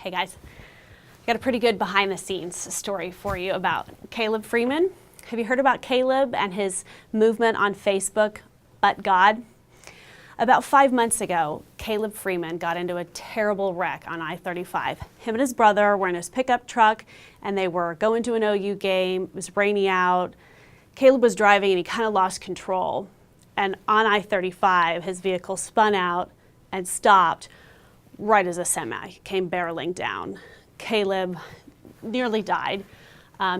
Hey guys, I got a pretty good behind the scenes story for you about Caleb Freeman. Have you heard about Caleb and his movement on Facebook, But God? About 5 months ago, Caleb Freeman got into a terrible wreck on I-35. Him and his brother were in his pickup truck and they were going to an OU game. It was rainy out. Caleb was driving and he kind of lost control. And on I-35, his vehicle spun out and stopped right as a semi came barreling down. Caleb nearly died.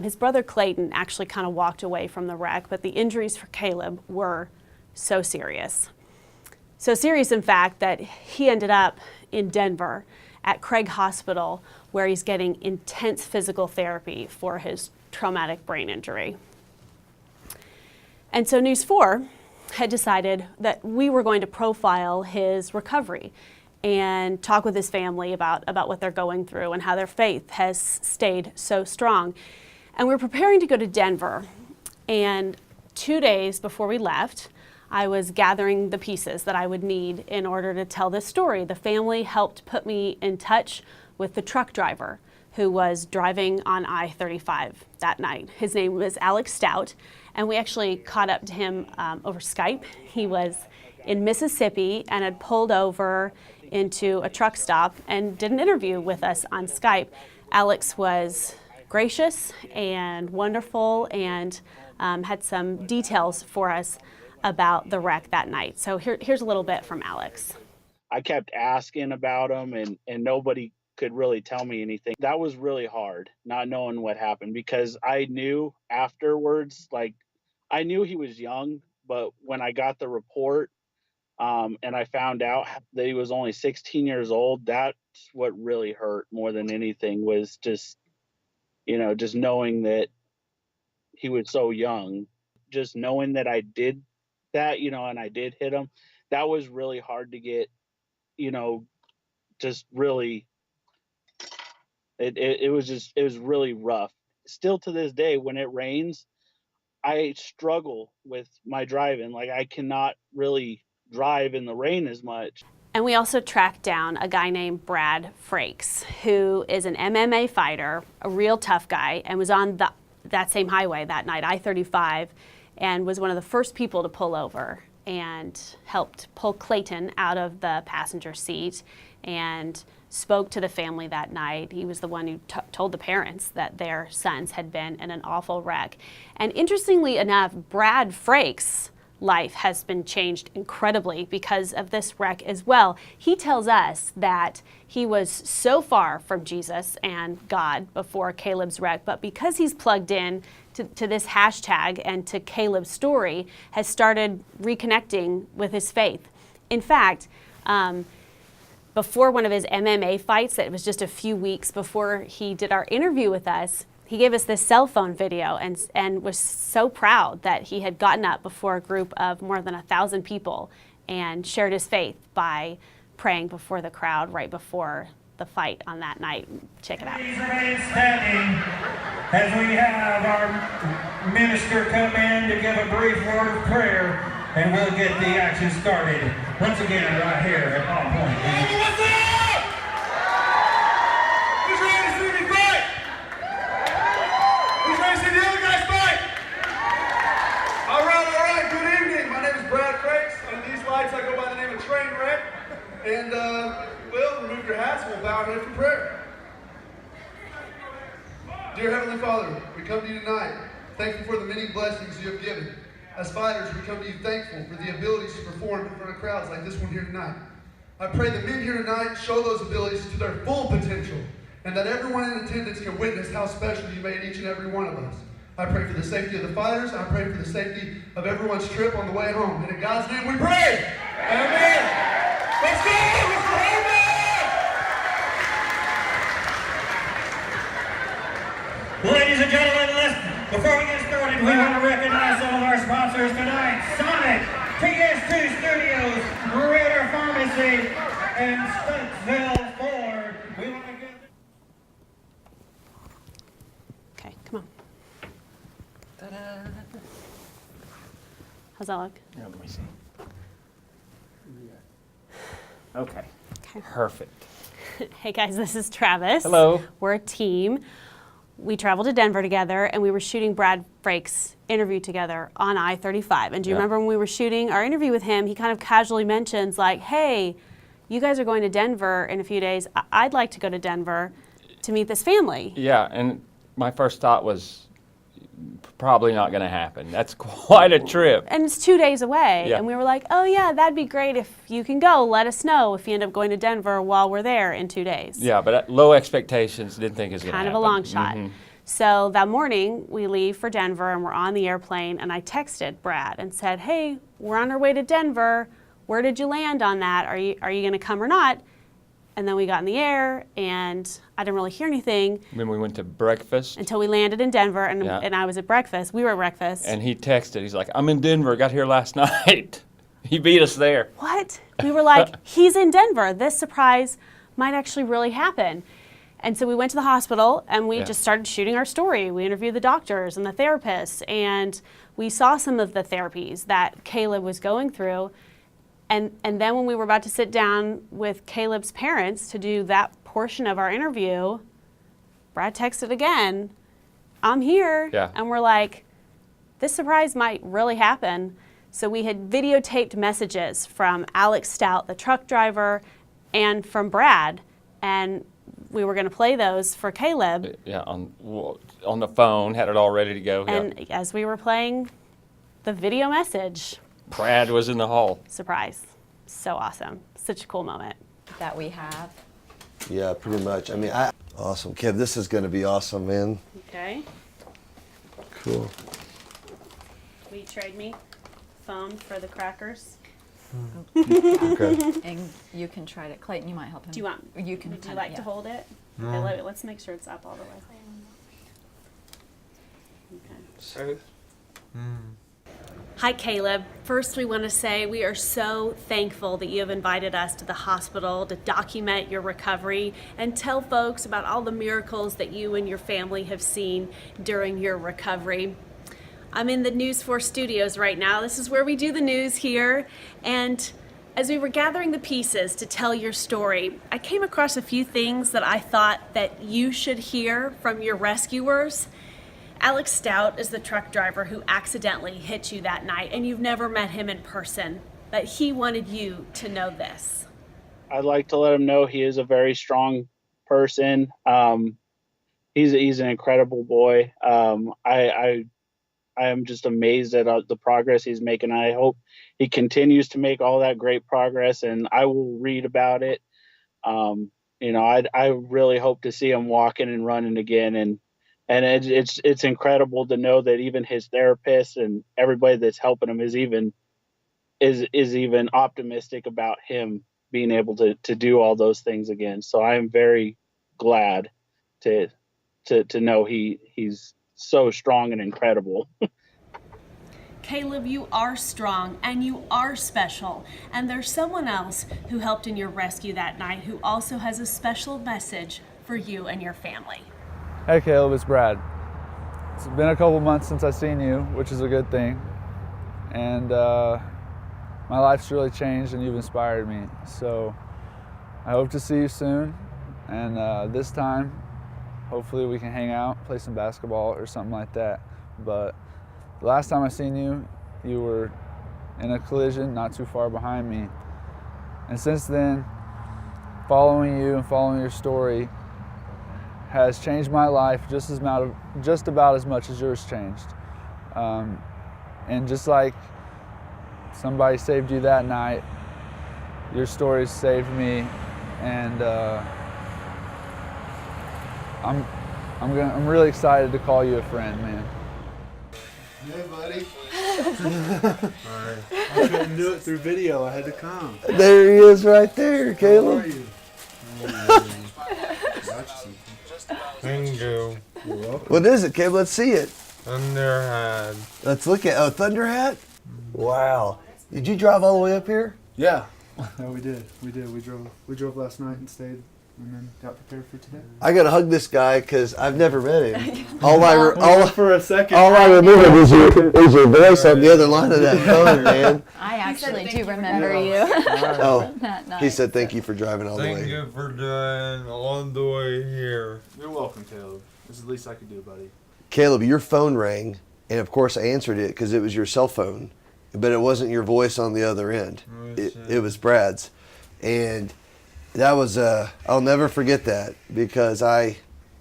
His brother Clayton actually kind of walked away from the wreck, but the injuries for Caleb were so serious. So serious, in fact, that he ended up in Denver at Craig Hospital, where he's getting intense physical therapy for his traumatic brain injury. And so News 4 had decided that we were going to profile his recovery and talk with his family about what they're going through and how their faith has stayed so strong. And we were preparing to go to Denver, and 2 days before we left, I was gathering the pieces that I would need in order to tell this story. The family helped put me in touch with the truck driver who was driving on I-35 that night. His name was Alex Stout, and we actually caught up to him over Skype. He was in Mississippi and had pulled over into a truck stop and did an interview with us on Skype. Alex was gracious and wonderful and had some details for us about the wreck that night. So here's a little bit from Alex. I kept asking about him and nobody could really tell me anything. That was really hard, not knowing what happened, because I knew afterwards, like I knew he was young, but when I got the report and I found out that he was only 16 years old, that's what really hurt more than anything, was just, just knowing that he was so young, just knowing that I did that, and I did hit him. That was really hard to get, just really, it was really rough. Still to this day, when it rains, I struggle with my driving. Like I cannot really drive in the rain as much. And we also tracked down a guy named Brad Frakes, who is an MMA fighter, a real tough guy, and was on that same highway that night, I-35, and was one of the first people to pull over and helped pull Clayton out of the passenger seat and spoke to the family that night. He was the one who told the parents that their sons had been in an awful wreck. And interestingly enough, Brad Frakes' life has been changed incredibly because of this wreck as well. He tells us that he was so far from Jesus and God before Caleb's wreck, but because he's plugged in to this hashtag and to Caleb's story, has started reconnecting with his faith. In fact, before one of his MMA fights, that was just a few weeks before he did our interview with us, he gave us this cell phone video and was so proud that he had gotten up before a group of more than 1,000 people and shared his faith by praying before the crowd right before the fight on that night. Check it out. Please remain standing as we have our minister come in to give a brief word of prayer, and we'll get the action started once again right here at All Point. Hey, what's up? Who's ready to see me fight? Who's ready to see the other guys fight? All right. Good evening. My name is Brad Frakes. Under these lights, I go by the name of Trainwreck. And, remove your hats and we'll bow our head for prayer. Dear Heavenly Father, we come to you tonight, thankful for the many blessings you have given. As fighters, we come to you thankful for the abilities to perform in front of crowds like this one here tonight. I pray the men here tonight show those abilities to their full potential, and that everyone in attendance can witness how special you made each and every one of us. I pray for the safety of the fighters. I pray for the safety of everyone's trip on the way home. And in God's name we pray. Amen. Let's go, Mr. Holman! Ladies and gentlemen, before we get started, we want to recognize some of our sponsors tonight. Sonic, TS2 Studios, Ritter Pharmacy, and Stuntsville Ford. We want to give... Okay, come on. Ta-da. How's that look? Yeah, let me see. Okay. Perfect. Hey guys, this is Travis. Hello. We're a team. We traveled to Denver together and we were shooting Brad Frakes' interview together on I-35. And do you remember when we were shooting our interview with him, he kind of casually mentions like, hey, you guys are going to Denver in a few days. I'd like to go to Denver to meet this family. Yeah, and my first thought was probably not going to happen. That's quite a trip. And it's 2 days away. Yeah. And we were like, oh yeah, that'd be great if you can go. Let us know if you end up going to Denver while we're there in 2 days. Yeah, but low expectations, didn't think it was going to happen. Kind of a long shot. So that morning, we leave for Denver and we're on the airplane, and I texted Brad and said, hey, we're on our way to Denver. Where did you land on that? Are you going to come or not? And then we got in the air, and I didn't really hear anything Then we went to breakfast, until we landed in Denver, and, Yeah. and I was at breakfast. We were at breakfast. and he texted. He's like, I'm in Denver, got here last night. He beat us there. What? We were like, he's in Denver. This surprise might actually really happen. And so we went to the hospital and we Yeah. just started shooting our story. We interviewed the doctors and the therapists, and we saw some of the therapies that Caleb was going through. And then when we were about to sit down with Caleb's parents to do that portion of our interview, Brad texted again, I'm here. Yeah. And we're like, this surprise might really happen. So we had videotaped messages from Alex Stout, the truck driver, and from Brad. And we were going to play those for Caleb. Yeah, on the phone, had it all ready to go. And as we were playing the video message, Brad was in the hall. surprise. So awesome. Such a cool moment. That we have. Yeah, pretty much. I mean, awesome. Kev, this is going to be awesome, man. Okay. Cool. Will you trade me phone for the crackers? Okay. And you can try to, Clayton, you might help him. Do you want? You can. Would you kinda- like to yeah. hold it? Okay, let's make sure it's up all the way. Okay. Hi, Caleb. First, we want to say we are so thankful that you have invited us to the hospital to document your recovery and tell folks about all the miracles that you and your family have seen during your recovery. I'm in the News 4 studios right now. This is where we do the news here. And as we were gathering the pieces to tell your story, I came across a few things that I thought that you should hear from your rescuers. Alex Stout is the truck driver who accidentally hit you that night, and you've never met him in person, but he wanted you to know this. I'd like to let him know he is a very strong person. He's an incredible boy. I am just amazed at the progress he's making. I hope he continues to make all that great progress, and I will read about it. I really hope to see him walking and running again, and it's incredible to know that even his therapist and everybody that's helping him is even optimistic about him being able to do all those things again. So I am very glad to know he's so strong and incredible. Caleb, you are strong and you are special, and there's someone else who helped in your rescue that night who also has a special message for you and your family. Hey Caleb, it's Brad. It's been a couple months since I've seen you, which is a good thing. And my life's really changed and you've inspired me. So I hope to see you soon. And this time, hopefully we can hang out, play some basketball or something like that. But the last time I seen you, you were in a collision not too far behind me. And since then, following you and following your story has changed my life just about as much as yours changed. And just like somebody saved you that night, your story saved me, and I'm really excited to call you a friend, man. Hey, buddy. Alright. I couldn't do it through video. I had to come. There he is right there, How Caleb. are you? Bingo. You're welcome. What is it, Caleb? Let's see it. Thunderhead. Let's look at Thunder Hat. Wow. Did you drive all the way up here? Yeah. No, we did. We drove last night and stayed and then got prepared for today. I gotta hug this guy because I've never met him. all For a second. I remember is your voice on the other line of that phone, man. I actually do remember you. Oh, That night. he said thank you for driving all the Thank way. you for driving all the way here. You're welcome, Caleb. This is the least I could do, buddy. Caleb, your phone rang, and of course I answered it because it was your cell phone, but it wasn't your voice on the other end. It was Brad's, and that was I'll never forget that because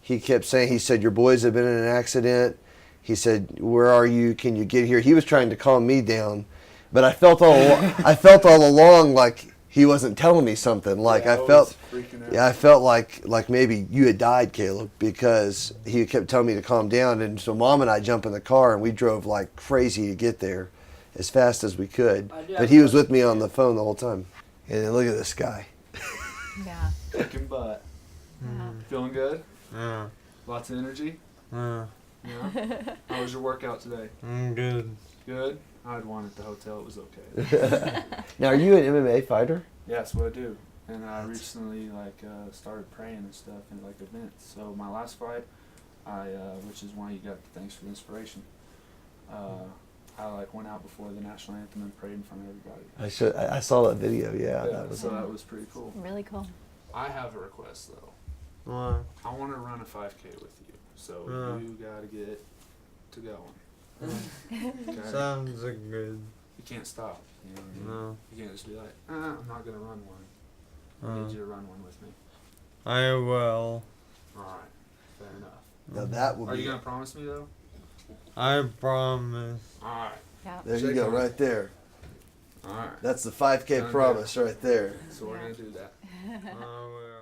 he kept saying, he said your boys have been in an accident. He said, where are you? Can you get here? He was trying to calm me down, but I felt all along like he wasn't telling me something. Like I felt like maybe you had died, Caleb, because he kept telling me to calm down. And so Mom and I jumped in the car and we drove like crazy to get there as fast as we could. But he was with me on the phone the whole time. And then look at this guy. Yeah. Kicking butt. Feeling good? Yeah. Lots of energy? Yeah. Yeah. How was your workout today? Good. Good? I had one at the hotel. It was okay. Now, are you an MMA fighter? Yeah, that's what I do. And I recently started praying and stuff in like events. So my last fight, which is why you got the thanks for the inspiration. I went out before the national anthem and prayed in front of everybody. I saw that video. Yeah, that was. So that was pretty cool. Really cool. I have a request though. What? I want to run a 5K with you. So you got to get to going. Okay? Sounds good. You can't stop. You know what I mean? No. You can't just be like, I'm not going to run one. I need you to run one with me. I will. Alright, fair enough. Now that would Are be. you going to promise me though? I promise. Alright, Yeah. There you go, right there. alright. That's the 5K Done promise right there. So we're going to do that. I will.